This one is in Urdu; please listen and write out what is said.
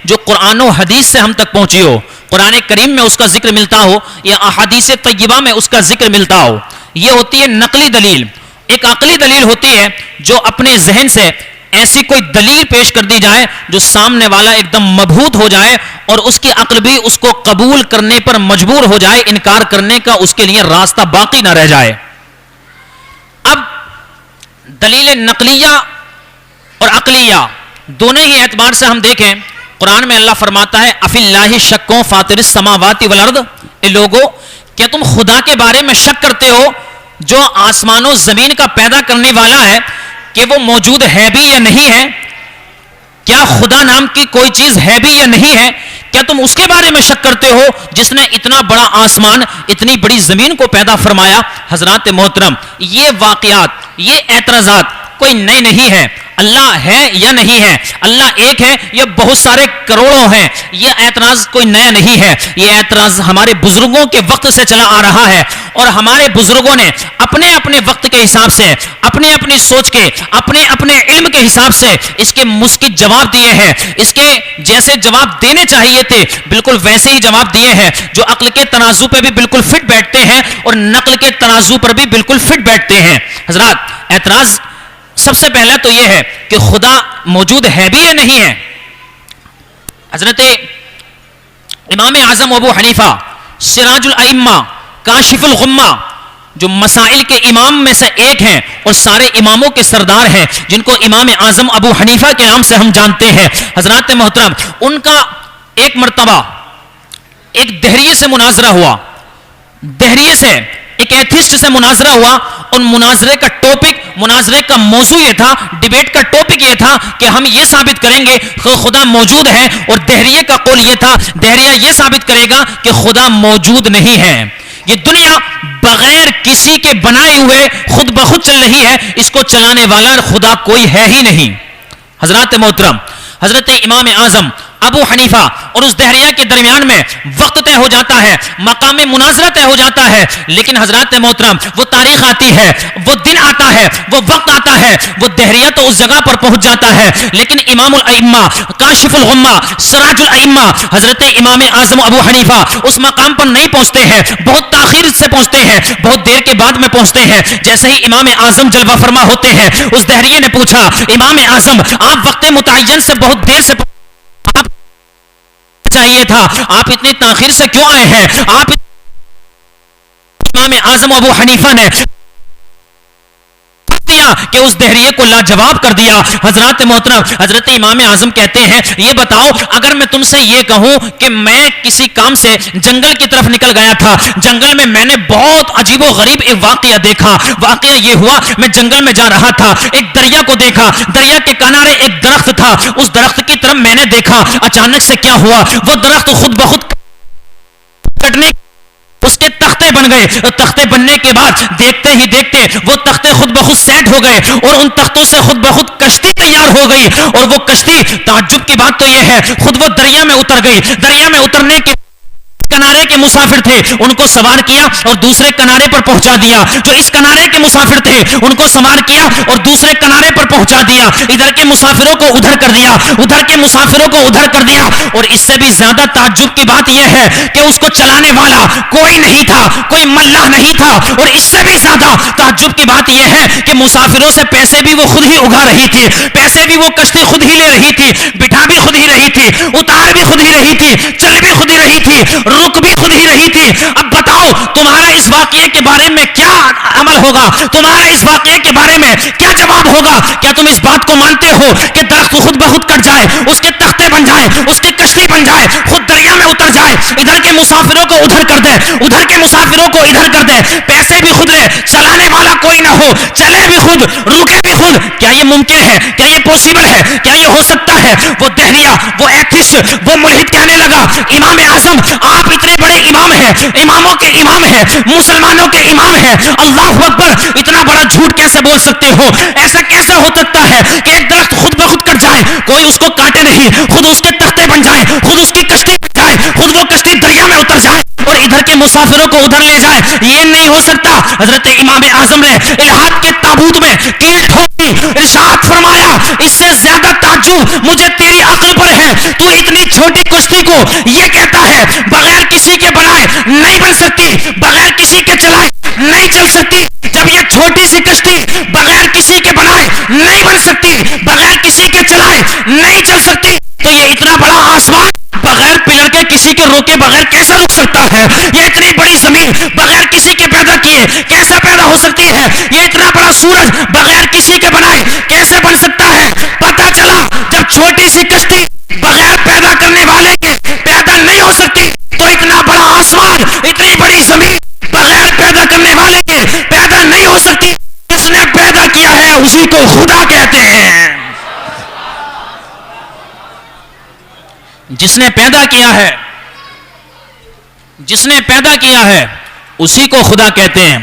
جو قرآن و حدیث سے ہم تک پہنچی ہو، قرآن کریم میں اس کا ذکر ملتا ہو یا احادیث طیبہ میں اس کا ذکر ملتا ہو، یہ ہوتی ہے نقلی دلیل۔ ایک عقلی دلیل ہوتی ہے جو اپنے ذہن سے ایسی کوئی دلیل پیش کر دی جائے جو سامنے والا ایک دم مبہوت ہو جائے اور اس کی عقل بھی اس کو قبول کرنے پر مجبور ہو جائے، انکار کرنے کا اس کے لیے راستہ باقی نہ رہ جائے۔ اب دلیل نقلیہ اور عقلیہ دونوں ہی اعتبار سے ہم دیکھیں، قرآن میں اللہ فرماتا ہے افی اللہ شکوں فاطر السماوات والارض، اے لوگو کیا تم خدا کے بارے میں شک کرتے ہو جو آسمان و زمین کا پیدا کرنے والا ہے کہ وہ موجود ہے بھی یا نہیں ہے؟ کیا خدا نام کی کوئی چیز ہے بھی یا نہیں ہے؟ کیا تم اس کے بارے میں شک کرتے ہو جس نے اتنا بڑا آسمان اتنی بڑی زمین کو پیدا فرمایا؟ حضرات محترم، یہ واقعات، یہ اعتراضات کوئی نئے نہیں ہے۔ اللہ ہے یا نہیں ہے، اللہ ایک ہے یا بہت سارے کروڑوں ہیں، یہ اعتراض کوئی نیا نہیں ہے۔ یہ اعتراض ہمارے بزرگوں کے وقت سے چلا آ رہا ہے اور ہمارے بزرگوں نے اپنے اپنے وقت کے حساب سے، اپنے اپنی سوچ کے، اپنے اپنے علم کے حساب سے اس کے مسکت جواب دیے ہیں۔ اس کے جیسے جواب دینے چاہیے تھے بالکل ویسے ہی جواب دیے ہیں، جو عقل کے تنازع پہ بھی بالکل فٹ بیٹھتے ہیں اور نقل کے تنازع پر بھی بالکل فٹ بیٹھتے ہیں۔ حضرات، اعتراض سب سے پہلا تو یہ ہے کہ خدا موجود ہے بھی یا نہیں ہے۔ حضرت امام اعظم ابو حنیفہ سراج الائمہ کاشف الغمہ، جو مسائل کے امام میں سے ایک ہیں اور سارے اماموں کے سردار ہیں، جن کو امام اعظم ابو حنیفہ کے نام سے ہم جانتے ہیں۔ حضرات محترم، ان کا ایک مرتبہ ایک دہریے سے مناظرہ ہوا، دہریے سے ایک ایتھسٹ سے مناظرہ ہوا، ان مناظرے کا ٹاپک، مناظرے کا موضوع یہ تھا، ڈیبیٹ کا ٹاپک یہ تھا کہ ہم یہ ثابت کریں گے کہ خدا موجود ہے، اور دہریے کا قول یہ تھا، دہریہ یہ ثابت کرے گا کہ خدا موجود نہیں ہے۔ یہ دنیا بغیر کسی کے بنائے ہوئے خود بخود چل رہی ہے، اس کو چلانے والا خدا کوئی ہے ہی نہیں۔ حضرات محترم، حضرت امام اعظم ابو حنیفہ اور اس دہریہ کے درمیان میں وقت طے ہو جاتا ہے، مقام مناظرہ طے ہو جاتا ہے، لیکن حضرات محترم وہ تاریخ آتی ہے، وہ دن آتا ہے، وہ وقت آتا ہے، وہ دہریہ تو اس جگہ پر پہنچ جاتا ہے، لیکن امام الائمہ کاشف الغمہ سراج الائمہ حضرت امام اعظم ابو حنیفہ اس مقام پر نہیں پہنچتے ہیں، بہت تاخیر سے پہنچتے ہیں، بہت دیر کے بعد میں پہنچتے ہیں۔ جیسے ہی امام اعظم جلوہ فرما ہوتے ہیں، اس دہریے نے پوچھا امام اعظم آپ وقت متعین سے بہت دیر سے چاہیے تھا، آپ اتنی تاخیر سے کیوں آئے ہیں؟ آپ امام اعظم ابو حنیفہ نے کہ اس دہریے کو لاجواب کر دیا۔ حضرات محترم، حضرت امام اعظم کہتے ہیں یہ بتاؤ اگر میں تم سے یہ کہوں کہ میں کسی کام سے جنگل کی طرف نکل گیا تھا، جنگل میں نے بہت عجیب و غریب ایک واقعہ دیکھا، واقعہ یہ ہوا میں جنگل میں جا رہا تھا، ایک دریا کو دیکھا، دریا کے کنارے ایک درخت تھا، اس درخت کی طرف میں نے دیکھا، اچانک سے کیا ہوا، وہ درخت خود بخود کٹنے اس کے تختے بن گئے، تختے بننے کے بعد دیکھتے ہی دیکھتے وہ تختے خود بخود سیٹ ہو گئے اور ان تختوں سے خود بخود کشتی تیار ہو گئی، اور وہ کشتی، تعجب کی بات تو یہ ہے، خود وہ دریا میں اتر گئی۔ دریا میں اترنے کے کنارے کے مسافر تھے ان کو سوار کیا اور دوسرے کنارے پر پہنچا دیا، جو اس کنارے کے مسافر تھے ان کو سوار کیا اور دوسرے کنارے پر پہنچا دیا، ادھر کے مسافروں کو ادھر کر دیا، ادھر کے مسافروں کو ادھر کر دیا، اور اس سے بھی زیادہ تعجب کی بات یہ ہے کہ اس کو چلانے والا کوئی نہیں تھا، کوئی ملاح نہیں تھا، اور اس سے بھی زیادہ تعجب کی بات یہ ہے کہ مسافروں سے پیسے بھی وہ خود ہی اگا رہی تھی، پیسے بھی وہ کشتی خود ہی لے رہی تھی، بٹھا بھی خود ہی رہی تھی، اتار بھی خود ہی رہی تھی، چل بھی خود ہی رہی تھی، رک بھی خود ہی رہی تھی۔ اب بتاؤ تمہارا اس واقعے کے بارے میں کیا عمل ہوگا، تمہارا اس واقعے کے بارے میں کیا جواب ہوگا؟ کیا تم اس بات کو مانتے ہو کہ درخت خود بخود کٹ جائے، اس کے تختے بن جائے، اس کی کشتی بن جائے، خود دریا میں اتر جائے، ادھر کے مسافروں کو ادھر کر دے، ادھر کے مسافروں کو ادھر کر دے، پیسے بھی خود لے، چلانے والا کوئی نہ ہو، چلے بھی خود، رکے بھی خود؟ کیا یہ ممکن ہے؟ کیا یہ پوسیبل ہے؟ کیا یہ ہو سکتا ہے؟ وہ دہریہ، وہ ایتھسٹ، وہ ملحد کہنے لگا امام اعظم آپ اتنے بڑے امام ہیں، اماموں کے امام ہیں، مسلمانوں کے امام ہیں، اللہ اکبر، اتنا بڑا جھوٹ کیسے بول سکتے ہو؟ ایسا کیسے ہو سکتا ہے کہ ایک درخت خود بخود کٹ جائے، کوئی اس کو کاٹے نہیں، خود اس کے تختے بن جائے، خود اس کی کشتی بن جائے، خود وہ کشتی دریا میں اتر جائے اور ادھر کے مسافروں کو ادھر لے جائے؟ یہ نہیں ہو سکتا۔ حضرت امام اعظم نے الہاد کے تابوت میں کیل ٹھوکی، ارشاد فرمایا اس سے زیادہ تعجب مجھے تیری عقل پر ہے، تو اتنی کو یہ کہتا ہے بغیر کسی کے بنائے نہیں بن سکتی، بغیر کسی کے چلائے نہیں چل سکتی. جب یہ چھوٹی سی کشتی بغیر کسی کے بنائے نہیں بن سکتی، بغیر کسی کے چلائے نہیں چل سکتی، تو یہ اتنا بڑا آسمان بغیر پلر کے کسی کے روکے بغیر کیسا رک سکتا ہے؟ یہ اتنی بڑی زمین بغیر کسی کے پیدا کیے کیسا پیدا ہو سکتی ہے؟ یہ اتنا بڑا سورج بغیر کسی کے بنائے کیسے بن سکتا ہے؟ پتا چلا جب چھوٹی سی کشتی بغیر پیدا کرنے والے کے پیدا نہیں ہو سکتی، تو اتنا بڑا آسمان، اتنی بڑی زمین بغیر پیدا کرنے والے کے پیدا نہیں ہو سکتی. جس نے پیدا کیا ہے اسی کو خدا کہتے ہیں. جس نے پیدا کیا ہے، جس نے پیدا کیا ہے اسی کو خدا کہتے ہیں.